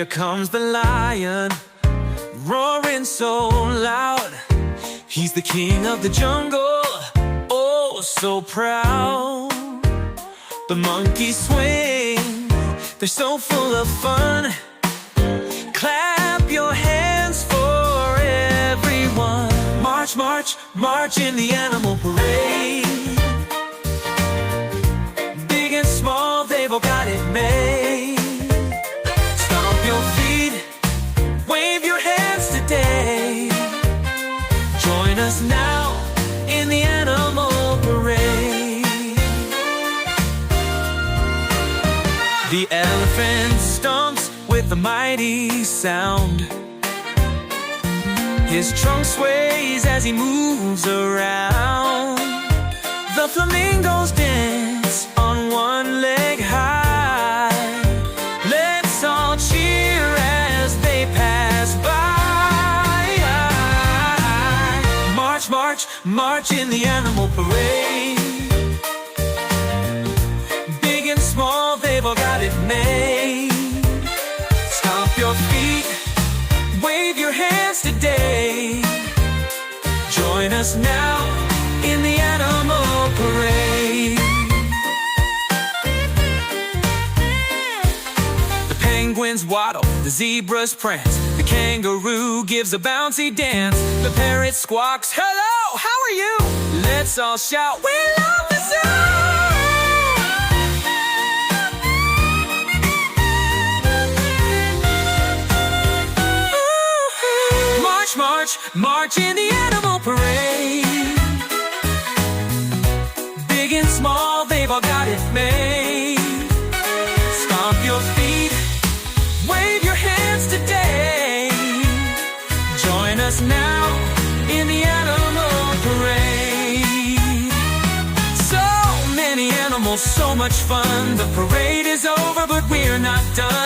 Here comes the lion, roaring so loud. He's the king of the jungle, oh so proud. The monkeys swing, they're so full of fun. Clap your hands for everyone. March, march, march in the animal parade. Big and small, they've all got it made. Stomp your feet, wave your hands today. Join us now in the animal parade. The elephant stomps with a mighty sound. His trunk sways as he moves around. The flamingos dance on one leg high. Let's all cheer as they pass by. March, march, march in the animal parade. Big and small, they've all got it made. Stomp your feet, wave your hands today. Join us now in the animal parade. The penguins waddle, the zebras prance, the kangaroo gives a bouncy dance. The parrot squawks, hello, how are you? Let's all shout, we love the zoo! March, march in the animal parade. Big and small, they've all got it made. Stomp your feet, wave your hands today. Join us now in the animal parade. So many animals, so much fun. The parade is over, but we're not done.